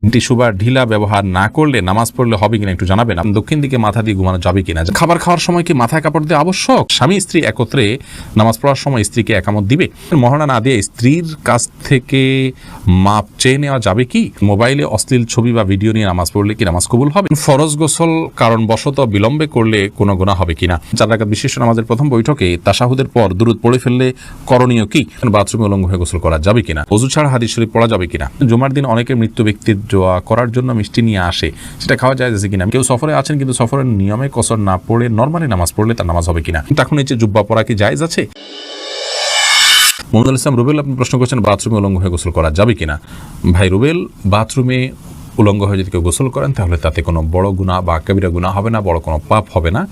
Tissue বা ঢিলা ব্যবহার না করলে নামাজ পড়লে হবে কিনা একটু জানাবেন। দক্ষিণ দিকে মাথা দিয়ে ঘুমানো যাবে কিনা? খাবার খাওয়ার সময় কি মাথায় কাপড় দিয়ে আবশ্যক? স্বামী স্ত্রী একত্রে নামাজ পড়ার সময় স্ত্রীকে একামত দিবে? মহারণা না দিয়ে স্ত্রীর কাছ থেকে মাপ চেয়ে নেওয়া যাবে কি? মোবাইলে অশ্লীল ছবি বা ভিডিও নিয়ে নামাজ পড়লে কি নামাজ কবুল হবে? ফরজ গোসল কারণবশত বিলম্বে করলে কোনো গুনাহ হবে কিনা? 4 রাকাত বিশিষ্ট নামাজের প্রথম বৈঠকে তাশাহুদের পর দুরূদ পড়ে ফেললে করণীয় কি? বাথরুমে উলঙ্গ হয়ে গোসল করা যাবে কিনা? ওযু ছাড়া হাদিস শরীফ পড়া যাবে কিনা? জুমার দিন অনেকে মৃত্যু ব্যক্তির দোয়া করার জন্য মিষ্টি নিয়ে আসে, সেটা খাওয়া যায় কিনা? কেউ সফরে আছেন কিন্তু সফরের নিয়মে কসর না পড়ে নরমালি নামাজ পড়লে তার নামাজ হবে কিনা? এখন নিচে জুব্বা পরা কি জায়েজ আছে? মোহাম্মদ ইসলাম রুবেল আপনি প্রশ্ন করছেন বাথরুমে উলঙ্গ হয়ে গোসল করা যাবে কিনা? ভাই রুবেল, বাথরুমে উলঙ্গ হয়ে যদি কেউ গোসল করেন তাহলে তাতে কোনো বড় গুনাহ বা কবিরা গুনাহ হবে না, বড় কোনো পাপ হবে না।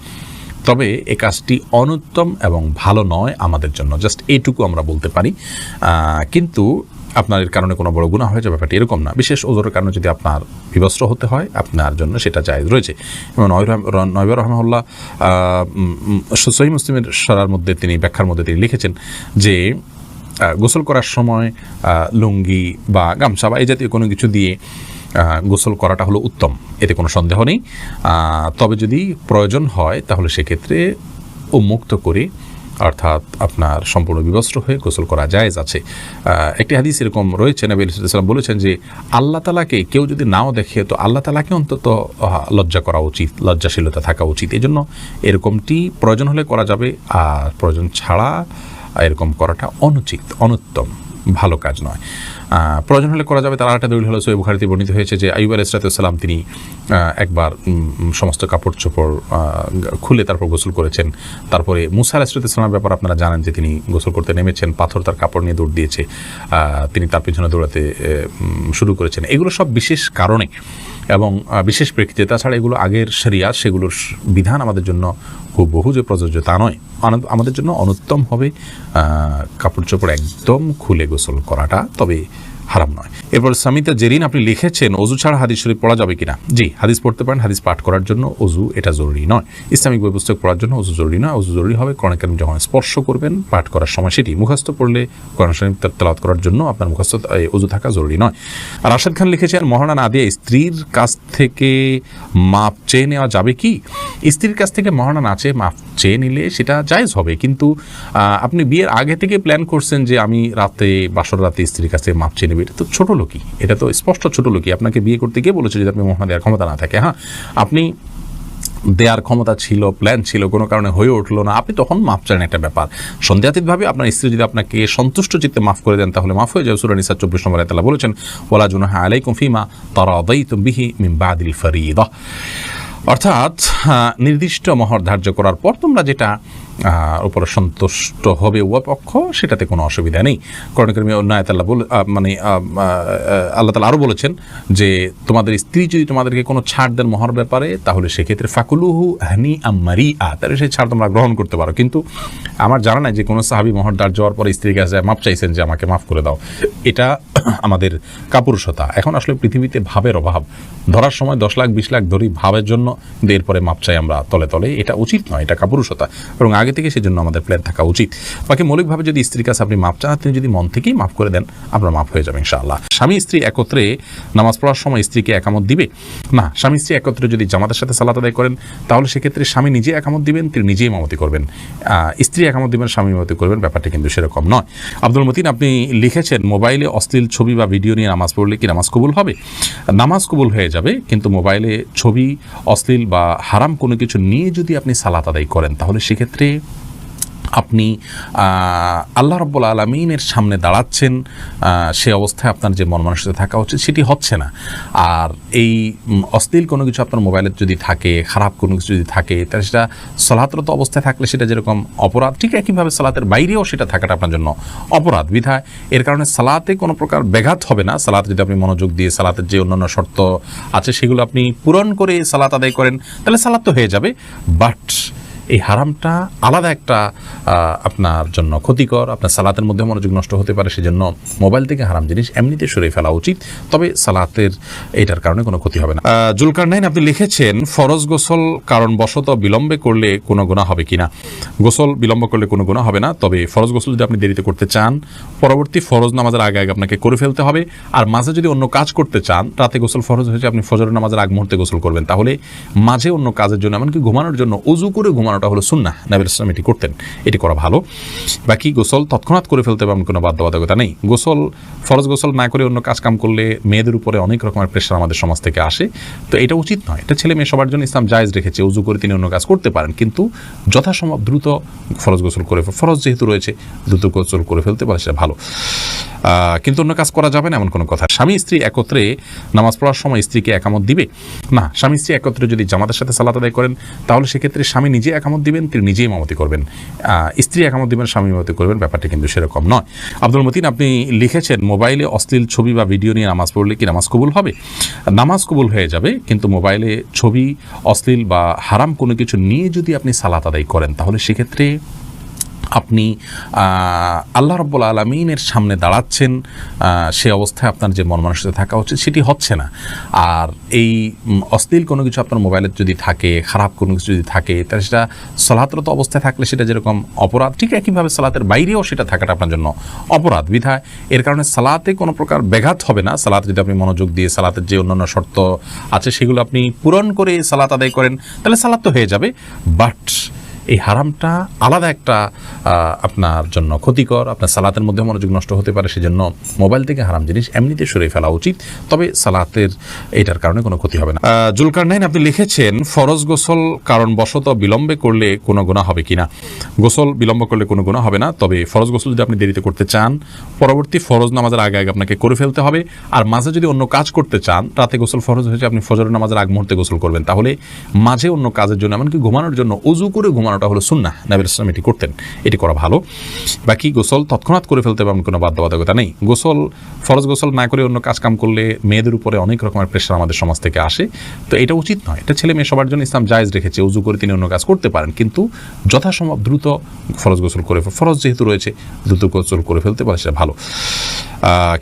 তবে এই কাজটি অনুত্তম এবং ভালো নয় আমাদের জন্য, জাস্ট এইটুকু আমরা বলতে পারি। কিন্তু আপনার এর কারণে কোনো বড় গুনাহ হয়ে যাবে ব্যাপারটি এরকম না। বিশেষ ওজোরের কারণে যদি আপনার বিবস্ত্র হতে হয় আপনার জন্য সেটা জায়েজ রয়েছে। এবং নয়বার রহমাহুল্লাহ সহিহ মুসলিমের সরার মধ্যে তিনি ব্যাখ্যার মধ্যে তিনি লিখেছেন যে গোসল করার সময় লুঙ্গি বা গামছা বা এই জাতীয় কোনো কিছু দিয়ে গোসল করাটা হলো উত্তম, এতে কোনো সন্দেহ নেই। তবে যদি প্রয়োজন হয় তাহলে সেক্ষেত্রে উন্মুক্ত করে অর্থাৎ আপনার সম্পূর্ণ বিবস্ত্র হয়ে গোসল করা জায়েজ আছে। একটি হাদিস এরকম রয়েছে, নবী সাল্লাল্লাহু আলাইহি ওয়াসাল্লাম বলেছেন যে আল্লাহ তাআলাকে কেউ যদি নাও দেখে তো আল্লাহ তাআলাকে অন্তত লজ্জা করা উচিত, লজ্জাশীলতা থাকা উচিত। এই জন্য এরকমটি প্রয়োজন হলে করা যাবে, আর প্রয়োজন ছাড়া এরকম করাটা অনুচিত, অনুত্তম, ভালো কাজ নয়। প্রয়োজন হলে করা যাবে। তার আরেকটা দলিল হলো সহিহ বুখারীতে বর্ণিত হয়েছে যে আইয়ুব আলাইহিস সালাম তিনি একবার সমস্ত কাপড় চোপড় খুলে তারপর গোসল করেছেন। তারপরে মুসা আলাইহিস সালামের ব্যাপার আপনারা জানেন যে তিনি গোসল করতে নেমেছেন, পাথর তার কাপড় নিয়ে দৌড় দিয়েছে, তিনি তার পিছনে দৌড়াতে শুরু করেছেন। এগুলো সব বিশেষ কারণে এবং বিশেষ প্রেক্ষিতে। তাছাড়া এগুলো আগের শরিয়াত, সেগুলোর বিধান আমাদের জন্য হুবহু যে প্রযোজ্য তা নয়। আমাদের জন্য অনুত্তম হবে কাপড় চোপড় একদম খুলে গোসল করাটা, তবে হারাম নয়। এরপর সামিতা জেরিন আপনি লিখেছেন ওযু ছাড়া হাদিস শরীফ পড়া যাবে কিনা? জি, হাদিস পড়তে পারেন। হাদিস পাঠ করার জন্য ওযু এটা জরুরি নয়। ইসলামিক বই পুস্তক পড়ার জন্য ওযু জরুরি নয়। ওযু জরুরি হবে কোরআন কারীম যখন স্পর্শ করবেন পাঠ করার সময়, সেটি মুখস্থ পড়লে কোরআন শরীফ তেলাওয়াত করার জন্য আপনার মুখস্থ ওযু থাকা জরুরি নয়। আর রাশেদ খান লিখেছেন মহারণা না দিয়ে স্ত্রীর কাছ থেকে মাপ চেয়ে নেওয়া যাবে কি? স্ত্রীর কাছ থেকে মহারণা না চেয়ে মাপ চেয়ে নিলে সেটা জায়েজ হবে, কিন্তু আপনি বিয়ের আগে থেকে প্ল্যান করছেন যে আমি রাতে বাসর রাতে স্ত্রীর কাছে মাপ চেয়ে নেবে, এটা তো ছোট লোকই, এটা তো স্পষ্ট ছোট লোকই। আপনাকে বিয়ে করতে গিয়ে বলেছে যদি আপনি মহারণা দেওয়ার ক্ষমতা না থাকে, হ্যাঁ আপনি দেওয়ার ক্ষমতা ছিল, প্ল্যান ছিল, কোনো কারণে হয়ে উঠলো না, আপনি তখন মাফ চান, একটা ব্যাপার। সন্দেহাতীতভাবে আপনার স্ত্রী যদি আপনাকে সন্তুষ্ট চিত্তে মাফ করে দেন তাহলে মাফ হয়ে যাবে। সূরা নিসা 24 নম্বর আয়াতে আল্লাহ বলেছেন ওয়ালা জুনাহা আলাইকুম ফিমা তারাদাইতুম বিহি মিন বাদিল ফারিদা, অর্থাৎ নির্দিষ্ট মহর ধার্য করার পর তোমরা যেটা উপরে সন্তুষ্ট হবে উভয় পক্ষ, সেটাতে কোনো অসুবিধা নেই। কোরআন কারীমে অন্য আয়াতে আল্লাহ তাআলা আরও বলেছেন যে তোমাদের স্ত্রী যদি তোমাদেরকে কোনো ছাড় দেন মহর ব্যাপারে তাহলে সেক্ষেত্রে ফাকুলুহু হানিআম মারিআ, তাহলে সেই ছাড় তোমরা গ্রহণ করতে পারো। কিন্তু আমার জানা নাই যে কোনো সাহাবী মহর ধার্য হওয়ার পরে স্ত্রীর কাছে মাপ চাইছেন যে আমাকে মাফ করে দাও। এটা আমাদের কাপুরুষতা। এখন আসলে পৃথিবীতে ভাবের অভাব, ধরার সময় 10 লাখ 20 লাখ ধরি ভাবের জন্য, এরপরে মাপ চাই আমরা তলে তলে, এটা উচিত নয়, এটা কাপুরুষতা। এবং আগে থেকে সেজন্য আমাদের প্ল্যান থাকা উচিত। বাকি মৌলিকভাবে যদি স্ত্রীর কাছে আপনি মাপ চান, তিনি যদি মন থেকেই মাফ করে দেন আপনার মাফ হয়ে যাবে ইনশাআল্লাহ। স্বামী স্ত্রী একত্রে নামাজ পড়ার সময় স্ত্রীকে একামত দিবে না। স্বামী স্ত্রী একত্রে যদি জামাতের সাথে সালাত আদায় করেন তাহলে সেক্ষেত্রে স্বামী নিজে একামত দিবেন, তিনি নিজেই ইমামতি করবেন। স্ত্রী একামত দিবেন, স্বামী ইমামতি করবেন, ব্যাপারটা কিন্তু সেরকম নয়। আব্দুল মতিন আপনি লিখেছেন মোবাইলে অশ্লীল ছবি বা ভিডিও নিয়ে নামাজ পড়লে কি নামাজ কবুল হবে? নামাজ কবুল হয়ে যাবে, কিন্তু মোবাইলে ছবি, অশ্লীল বা হারাম কোনো কিছু নিয়ে যদি আপনি সালাত আদায় করেন তাহলে সেক্ষেত্রে আপনি আল্লাহ রাব্বুল আলামিনের সামনে দাঁড়াচ্ছেন, সে অবস্থায় আপনার যে মন মানসিকতা থাকা উচিত সেটি হচ্ছে না। আর এই অশ্লীল কোনো কিছু আপনার মোবাইলে যদি থাকে, খারাপ কোনো কিছু যদি থাকে, তাহলে সেটা সালাতরত অবস্থায় থাকলে সেটা যেরকম অপরাধ, ঠিক একইভাবে সালাতের বাইরেও সেটা থাকাটা আপনার জন্য অপরাধ। বিধায় এর কারণে সালাতে কোনো প্রকার ব্যাঘাত হবে না। সালাতে যদি আপনি মনোযোগ দিয়ে সালাতের যে অন্যান্য শর্ত আছে সেগুলো আপনি পূরণ করে সালাত আদায় করেন তাহলে সালাত তো হয়ে যাবে। বাট এই হারামটা আলাদা একটা আপনার জন্য ক্ষতিকর, আপনার সালাতের মধ্যে মনোযোগ নষ্ট হতে পারে, সেজন্য মোবাইল থেকে হারাম জিনিস এমনিতে সরিয়ে ফেলা উচিত। তবে সালাতের এটার কারণে কোনো ক্ষতি হবে না। জুলকারনাইন আপনি লিখেছেন ফরজ গোসল কারণবশত বিলম্বে করলে কোনো গুনাহ হবে কিনা। গোসল বিলম্ব করলে কোনো গুনাহ হবে না, তবে ফরজ গোসল যদি আপনি দেরিতে করতে চান পরবর্তী ফরজ নামাজের আগে আগে আপনাকে করে ফেলতে হবে। আর মাঝে যদি অন্য কাজ করতে চান, রাতে গোসল ফরজ হয়েছে, আপনি ফজরের নামাজের আগ মুহূর্তে গোসল করবেন, তাহলে মাঝে অন্য কাজের জন্য এমনকি ঘুমানোর জন্য উজু করে ঘুমানোটা হলো সুন্নাহ, নবী সাল্লাল্লাহু এটি করতেন, এটি করা ভালো। বাকি গোসল তৎক্ষণাৎ করে ফেলতে হবে এমন কোনো বাধ্যবাধকতা নেই। গোসল ফরজ গোসল না করে অন্য কাজ কাম করলে মেয়েদের উপরে অনেক রকমের প্রেশার আমাদের সমাজ থেকে আসে, তো এটা উচিত নয়। এটা ছেলে মেয়ে সবার জন্য ইসলাম জায়েজ রেখেছে, উজু করে তিনি অন্য কাজ করতে পারেন, কিন্তু যথাসম্ভব দ্রুত ফরজ গোসল করে, ফরজ যেহেতু রয়েছে দ্রুত গোসল করে ফেলতে পারে, সেটা ভালো। কিন্তু অন্য কাজ করা যাবে না এমন কোনো কথা। স্বামী স্ত্রী একত্রে নামাজ পড়ার সময় স্ত্রীকে একামত দিবে না। স্বামী স্ত্রী একত্রে যদি জামাতের সাথে সালাত আদায় করেন, তাহলে সেক্ষেত্রে স্বামী নিজে একামত দিবেন, তিনি নিজেই ইমামতি করবেন। স্ত্রী একামত দিবেন, স্বামী ইমামতি করবেন, ব্যাপারটা কিন্তু সেরকম নয়। আব্দুল মতিন আপনি লিখেছেন মোবাইলে অশ্লীল ছবি বা ভিডিও নিয়ে নামাজ পড়লে কি নামাজ কবুল হবে? নামাজ কবুল হয়ে যাবে, কিন্তু মোবাইলে ছবি, অশ্লীল বা হারাম কোনো কিছু নিয়ে যদি আপনি সালাত আদায় করেন, তাহলে সেক্ষেত্রে আপনি আল্লাহ রাব্বুল আলামিনের সামনে দাঁড়াচ্ছেন, সে অবস্থায় আপনার যে মন মানসিকতা থাকা উচিত সেটি হচ্ছে না। আর এই অশ্লীল কোনো কিছু আপনার মোবাইলে যদি থাকে, খারাপ কোনো কিছু যদি থাকে, তাহলে সেটা সালাতরত অবস্থায় থাকলে সেটা যেরকম অপরাধ, ঠিক একইভাবে সালাতের বাইরেও সেটা থাকাটা আপনার জন্য অপরাধ। বিধায় এর কারণে সালাতে কোনো প্রকার ব্যাঘাত হবে না। সালাতে যদি আপনি মনোযোগ দিয়ে সালাতের যে অন্যান্য শর্ত আছে সেগুলো আপনি পূরণ করে সালাত আদায় করেন, তাহলে সালাত তো হয়ে যাবে। বাট এই হারামটা আলাদা একটা আপনার জন্য ক্ষতিকর, আপনার সালাতের মধ্যে মনোযোগ নষ্ট হতে পারে, সেজন্য মোবাইল থেকে হারাম জিনিস এমনিতে সরিয়ে ফেলা উচিত। তবে সালাতের এটার কারণে কোনো ক্ষতি হবে না। জুলকারনাইন আপনি লিখেছেন ফরজ গোসল কারণবশত বিলম্বে করলে কোনো গুনাহ হবে কিনা। গোসল বিলম্ব করলে কোনো গুনাহ হবে না, তবে ফরজ গোসল যদি আপনি দেরিতে করতে চান পরবর্তী ফরজ নামাজের আগে আগে আপনাকে করে ফেলতে হবে। আর মাঝে যদি অন্য কাজ করতে চান, রাতে গোসল ফরজ হয়েছে, আপনি ফজরের নামাজের আগ মুহূর্তে গোসল করবেন, তাহলে মাঝে অন্য কাজের জন্য এমনকি ঘুমানোর জন্য উজু করে ঘুমানোটা হলো সুন্নাহ, নবী সাল্লাল্লাহু এটি করতেন, এটি করা ভালো। বাকি গোসল তৎক্ষণাৎ করে ফেলতে হবে এমন কোনো বাধ্যবাধকতা নেই। গোসল ফরজ গোসল না করে অন্য কাজ কাম করলে মেয়েদের উপরে অনেক রকমের প্রেশার আমাদের সমাজ থেকে আসে, তো এটা উচিত নয়। এটা ছেলে মেয়ে সবার জন্য ইসলাম জায়েজ রেখেছে, উজু করে তিনি অন্য কাজ করতে পারেন, কিন্তু যথাসম্ভব দ্রুত ফরজ গোসল করে, ফরজ যেহেতু রয়েছে দ্রুত গোসল করে ফেলতে পারে, সেটা ভালো।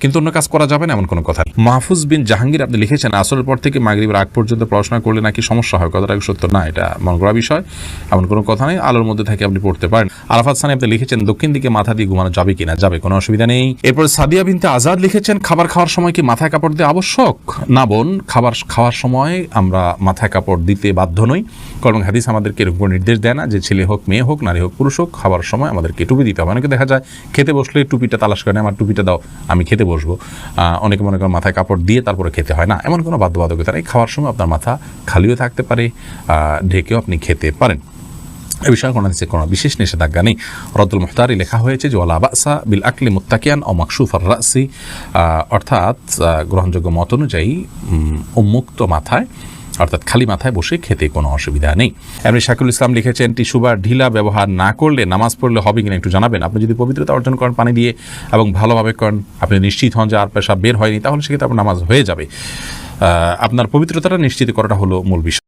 কিন্তু অন্য কাজ করা যাবে না এমন কোনো কথা। মাহফুজ বিন জাহাঙ্গীর আপনি লিখেছেন আসরের পর থেকে মাগরিবের আগ পর্যন্ত পড়াশোনা করলে নাকি সমস্যা হয়, কথাটা সত্য না, এটা মন গড়া বিষয়, এমন কোনো কথা নেই। আলোর মধ্যে থেকে আপনি পড়তে পারেন। আরাফাত সানি আপনি লিখেছেন দক্ষিণ দিকে মাথা দিয়ে ঘুমানো যাবে কিনা। যাবে, কোনো অসুবিধা নেই। এরপর সাদিয়া বিনতে আজাদ লিখেছেন খাবার খাওয়ার সময় কি মাথায় কাপড় দেওয়া আবশ্যক? না বোন, খাবার খাওয়ার সময় আমরা মাথায় কাপড় দিতে বাধ্য নই, কারণ হাদিস আমাদেরকে এরকম নির্দেশ দেয় না যে ছেলে হোক মেয়ে হোক নারী হোক পুরুষ হোক খাবার সময় আমাদেরকে টুপি দিতে হবে। অনেকে দেখা যায় খেতে বসলে টুপিটা তালাশ করে, আমার টুপিটা দাও আমি খেতে বসবো। অনেকে মনে করেন মাথায় কাপড় দিয়ে তারপরে খেতে হয় না, এমন কোনো বাধ্যবাধকতা নেই। খাওয়ার সময় আপনার মাথা খালিও থাকতে পারে, ঢেকেও আপনি খেতে পারেন, এ বিষয়ে কোনো বিশেষ নিষেধাজ্ঞা নেই। রদ্দুল মুহতারি লেখা হয়েছে যে ওয়ালা বাসা বিল আকলি মুত্তাকিয়ান ও মাকসুফার রাসি, অর্থাৎ গ্রহণযোগ্য মত অনুযায়ী উন্মুক্ত মাথায় অর্থাৎ খালি মাথায় বসে খেতে কোনো অসুবিধা নেই। এমনি শাকিল ইসলাম লিখেছেন টিস্যু বা ঢিলা ব্যবহার না করলে নামাজ পড়লে হবে কিনা একটু জানাবেন। আপনি যদি পবিত্রতা অর্জন করেন পানি দিয়ে এবং ভালোভাবে করেন, আপনি নিশ্চিত হন যে আর পেশাব বের হয়নি, তাহলে সেক্ষেত্রে আপনার নামাজ হয়ে যাবে। আপনার পবিত্রতাটা নিশ্চিত করাটা হলো মূল বিষয়।